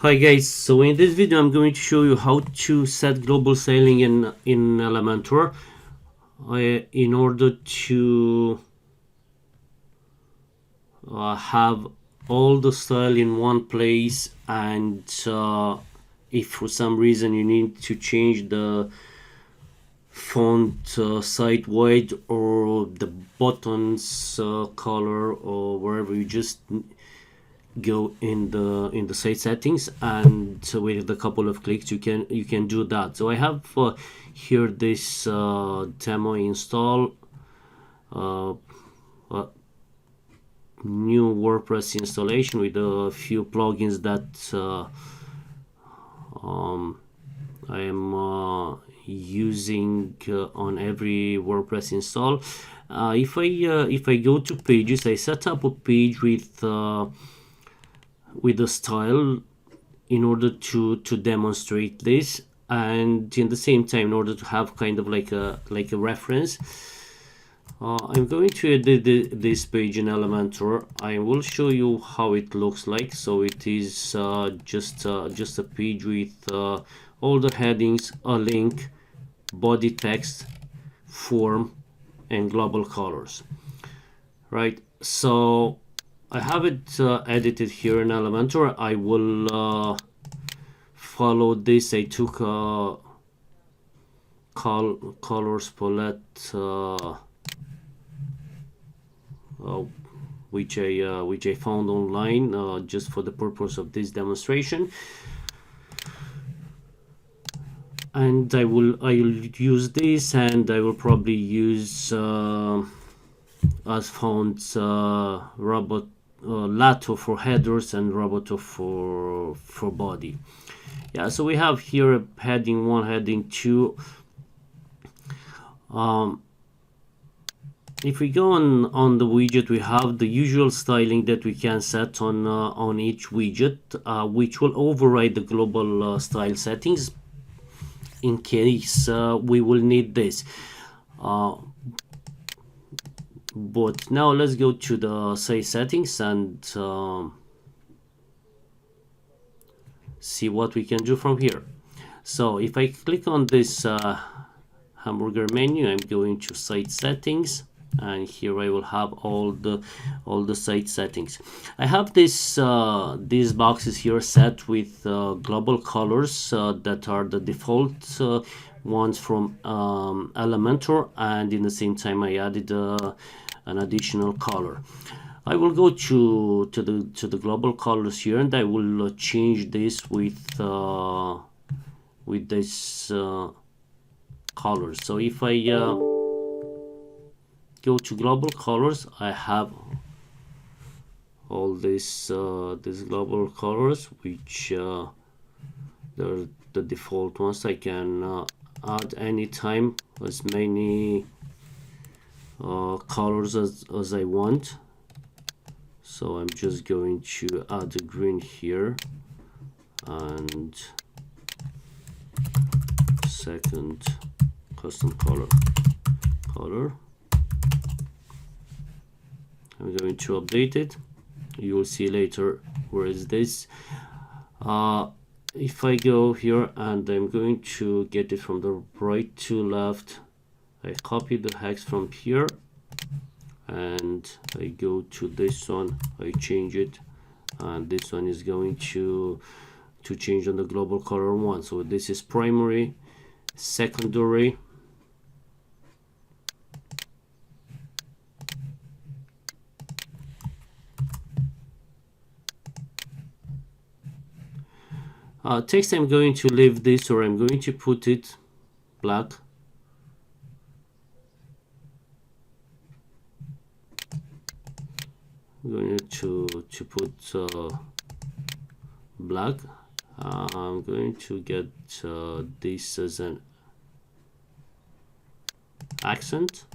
Hi guys, so in this video I'm going to show you how to set global styling in Elementor in order to have all the style in one place, and if for some reason you need to change the font site wide or the buttons color or wherever, you just go in the site settings, and with a couple of clicks you can do that. So I have here this demo install, new WordPress installation with a few plugins that I am using on every WordPress install. If I go to pages, I set up a page with a style in order to demonstrate this, and in the same time in order to have kind of like a reference. I'm going to edit this page in Elementor. I will show you how it looks like. So it is just a page with all the headings, a link, body text, form, and global colors. Right, so I have it edited here in Elementor. I will follow this. I took colors palette which I found online just for the purpose of this demonstration, and I will use this, and I will probably use as fonts robot Lato for headers and Roboto for body. Yeah, so we have here a heading 1, heading 2. If we go on the widget, we have the usual styling that we can set on each widget, which will override the global style settings in case we will need this. But now let's go to the site settings and see what we can do from here. So if I click on this hamburger menu, I'm going to site settings, and here I will have all the site settings. I have this these boxes here set with global colors that are the default ones from Elementor, and in the same time I added an additional color. I will go to the global colors here, and I will change this with this colors. So if I go to global colors, I have all these global colors, which they're the default ones. I can add anytime as many colors as I want. So I'm just going to add the green here, and second custom color. I'm going to update it. You will see later where is this. If I go here and I'm going to get it from the right to left, I copy the hex from here and I go to this one, I change it, and this one is going to change on the global color one. So this is primary, secondary, text, I'm going to leave this, or I'm going to put it black. I'm going to put black. I'm going to get this as an accent.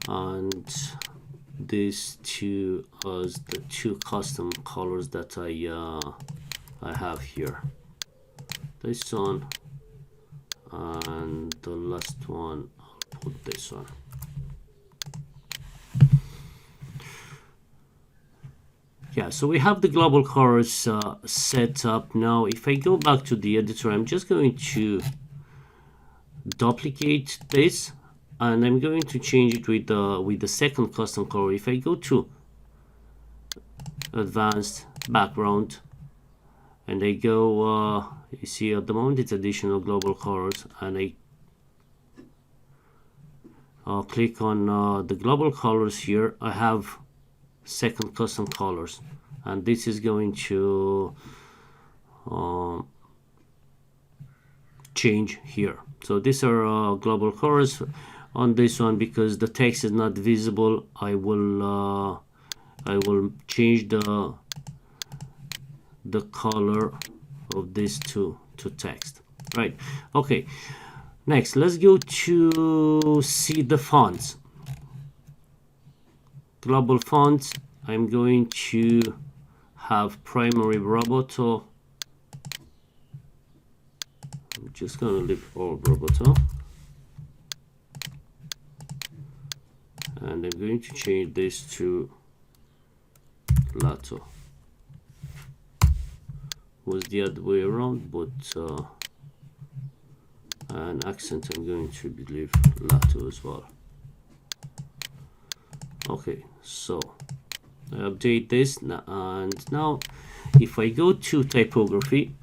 And these two as the two custom colors that I have here. This one and the last one, I'll put this one. yeah, so we have the global colors set up. Now if I go back to the editor, I'm just going to duplicate this, and I'm going to change it with the second custom color. If I go to advanced background and I go you see at the moment it's additional global colors, and I click on the global colors here, I have second custom colors, and this is going to change here. So these are global colors on this one. Because the text is not visible, I will change the color of this to text, right? Okay, next let's go to see the fonts. Global fonts, I'm going to have primary Roboto. I'm just gonna leave all Roboto, and I'm going to change this to Lato. Was the other way around, but an accent I'm going to leave Lato as well. Okay, so I update this, and now if I go to typography,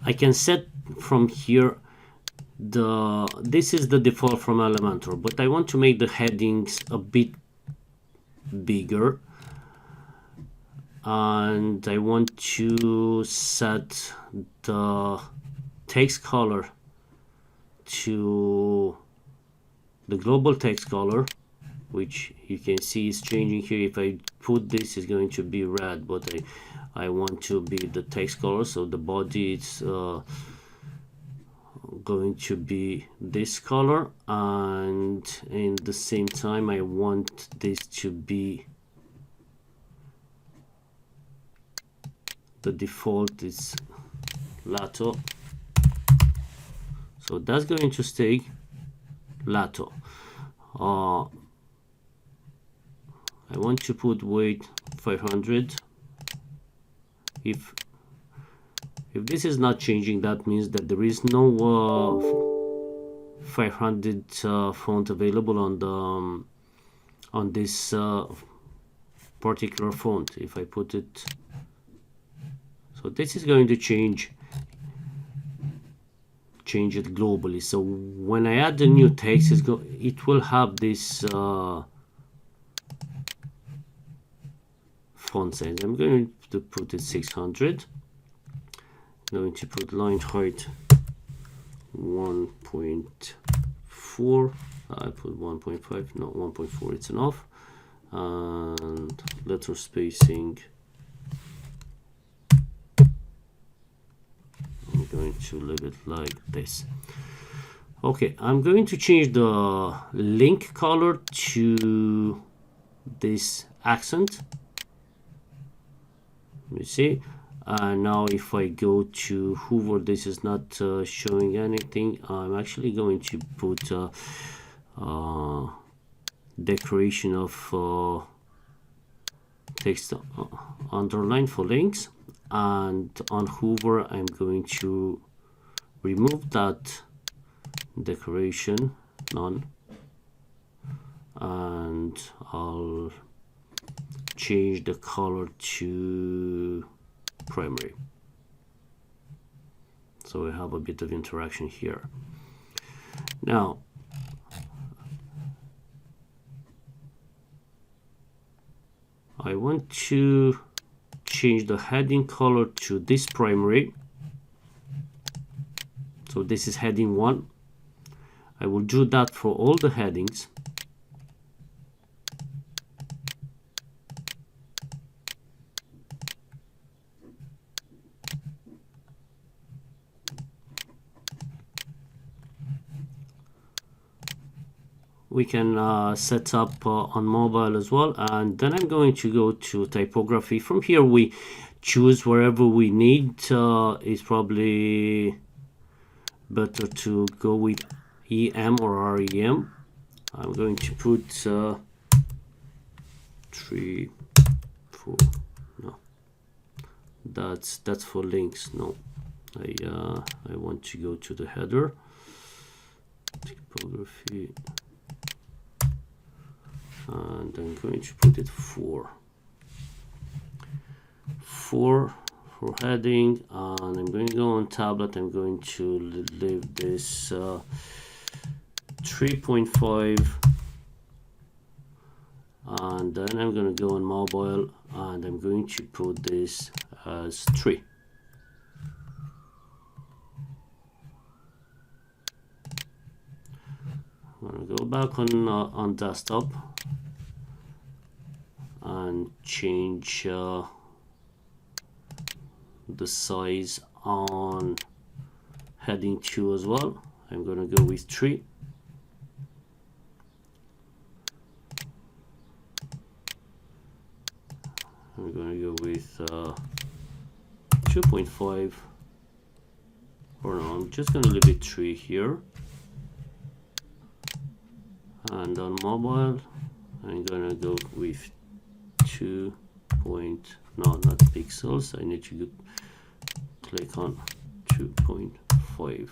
I can set from here this is the default from Elementor, but I want to make the headings a bit bigger, and I want to set the text color to the global text color, which you can see is changing here. If I put this, it's going to be red, but I want to be the text color, so the body is going to be this color, and in the same time I want this to be the default is Lato, so that's going to stay Lato. I want to put weight 500. If this is not changing, that means that there is no 500 font available on this particular font. If I put it, so this is going to change it globally. So when I add the new text, it will have this font size. I'm going to put it 600. I'm going to put line height 1.4. I put 1.5. No, 1.4. It's enough. And letter spacing, I'm going to leave it like this. Okay, I'm going to change the link color to this accent. You see, now if I go to hover, this is not showing anything. I'm actually going to put decoration of text underline for links, and on hover I'm going to remove that decoration, none, and I'll change the color to primary, so we have a bit of interaction here. Now I want to change the heading color to this primary, so this is heading 1. I will do that for all the headings. We can set up on mobile as well, and then I'm going to go to typography. From here we choose wherever we need. It's probably better to go with EM or REM. I'm going to put 3, for, no, that's for links. No, I want to go to the header, typography, and I'm going to put it 4 for heading, and I'm going to go on tablet. I'm going to leave this 3.5, and then I'm going to go on mobile, and I'm going to put this as 3. I'm going to go back on desktop and change the size on heading 2 as well. I'm going to go with 3. I'm going to go with 2.5, or no, I'm just going to leave it 3 here. And on mobile, I'm going to go with 2 point, no, not pixels. I need to click on 2.5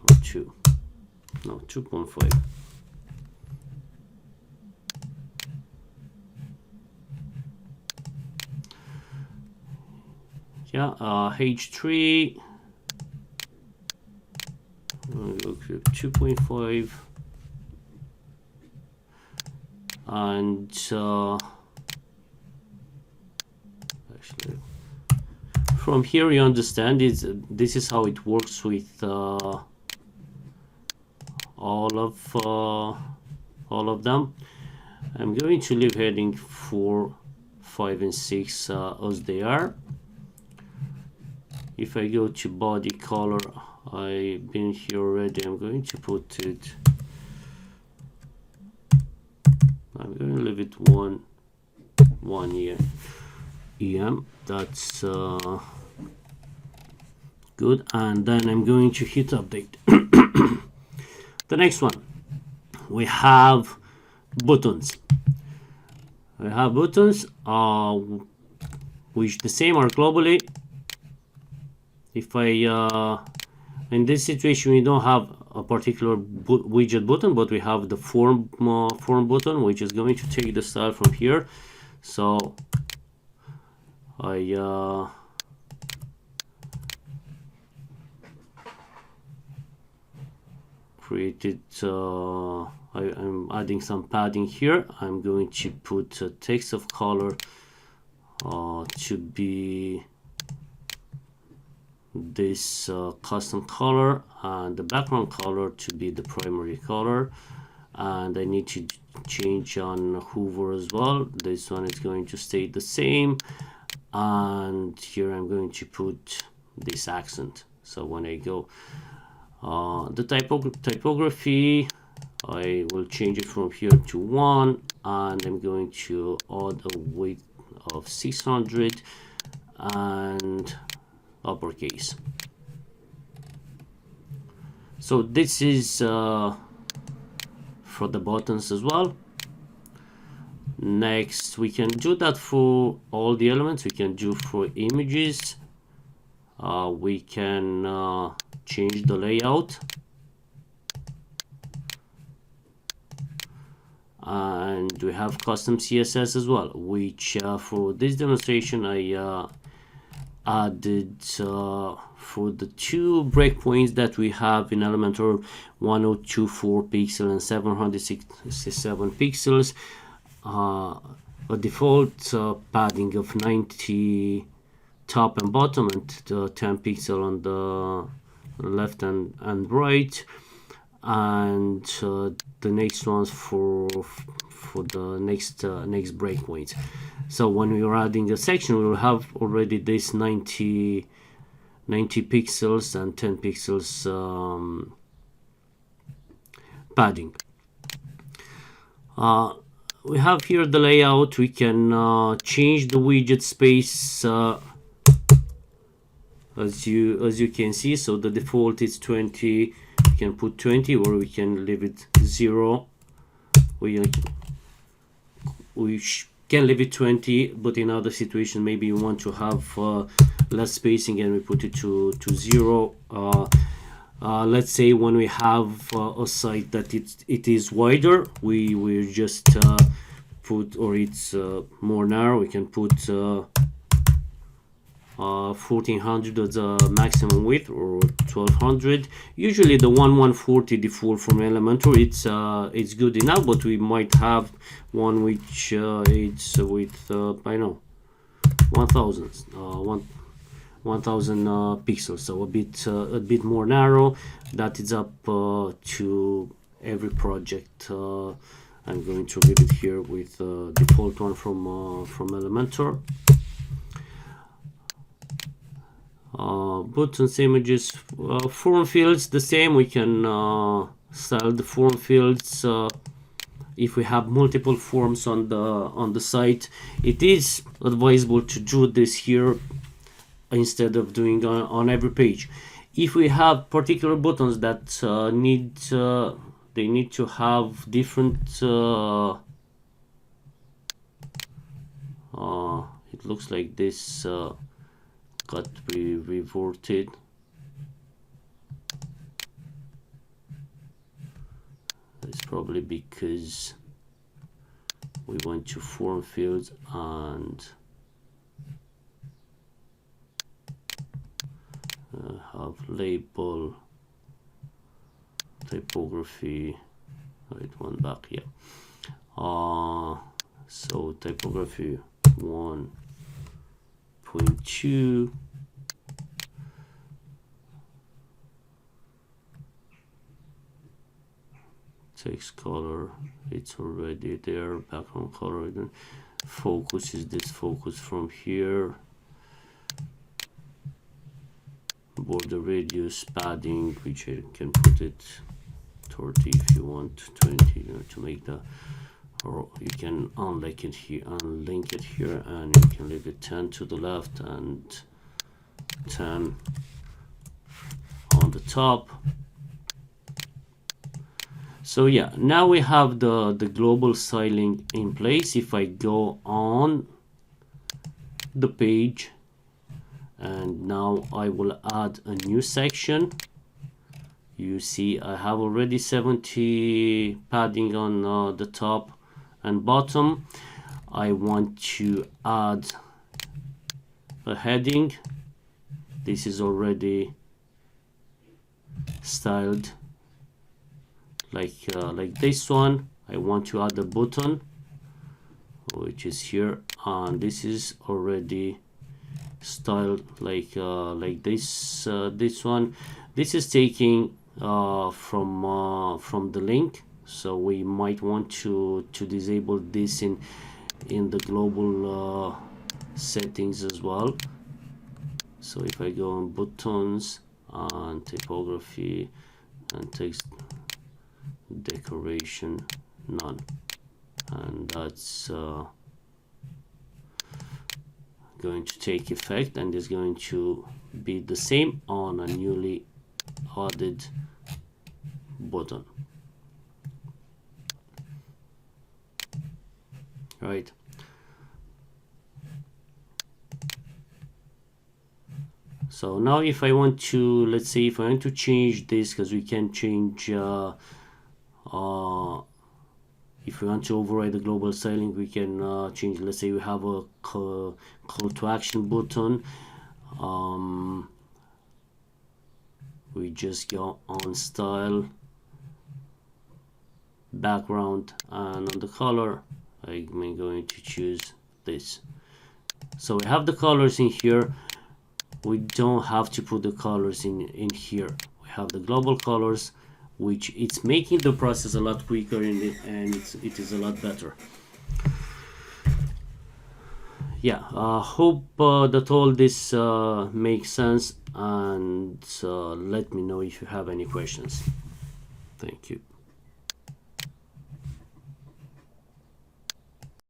or 2, no, 2.5. Yeah, H3, I'm going to go to 2.5, and actually from here you understand this is how it works with all of them. I'm going to leave heading 4, 5, and 6 as they are. If I go to body color, I've been here already. I'm going to put it, I'm going to leave it 1 year EM. That's good. And then I'm going to hit update. The next one, we have buttons. We have buttons which the same are globally. If I in this situation we don't have a particular widget button, but we have the form button, which is going to take the style from here. So I created I'm adding some padding here. I'm going to put a text of color to be this custom color, and the background color to be the primary color, and I need to change on hover as well. This one is going to stay the same, and here I'm going to put this accent. So when I go the typography, I will change it from here to 1, and I'm going to add a width of 600 and uppercase. So this is for the buttons as well. Next, we can do that for all the elements. We can do for images. We can change the layout, and we have custom CSS as well, which for this demonstration I added for the 2 breakpoints that we have in Elementor, 1024 pixels and 767 pixels, a default padding of 90 top and bottom, and 10 pixels on the left and right, and the next ones for the next breakpoint. So when we are adding a section, we will have already this 90 pixels and 10 pixels padding. We have here the layout. We can change the widget space as you can see. So the default is 20. We can put 20, or we can leave it 0. We can leave it 20, but in other situation maybe you want to have less spacing, and we put it to 0. Let's say when we have a site that it is wider, we just put, or it's more narrow, we can put 1400 as a maximum width, or 1200. Usually the 1140 default from Elementor, it's good enough, but we might have one which it's with I know 1000 pixels, so a bit more narrow. That is up to every project. I'm going to leave it here with default one from Elementor. Buttons, images, form fields, the same. We can style the form fields. If we have multiple forms on the site, it is advisable to do this here instead of doing on every page. If we have particular buttons that they need to have different it looks like this got reverted. It's probably because we went to form fields and have label, typography. It went back, yeah. So typography 1.2, text color, it's already there. Background color, focus is this focus from here. Border radius, padding, which I can put it 30 if you want, 20, to make the, or you can unlink it here, and you can leave it 10 to the left and 10 on the top. So yeah, now we have the global styling in place. If I go on the page, and now I will add a new section, you see I have already 70 padding on the top and bottom. I want to add a heading. This is already styled like this one. I want to add a button, which is here, and this is already styled like this. This one, this is taking from the link, so we might want to disable this in the global settings as well. So if I go on buttons and typography and text decoration, none, and that's going to take effect, and is going to be the same on a newly added button. Right. So now if I want to, let's say if I want to change this, because we can change if we want to override the global styling, we can change. Let's say we have a call to action button. We just go on style, background, and on the color I'm going to choose this. So we have the colors in here. We don't have to put the colors in here. We have the global colors, which it's making the process a lot quicker, and it is a lot better. Yeah, hope that all this makes sense, and let me know if you have any questions. Thank you.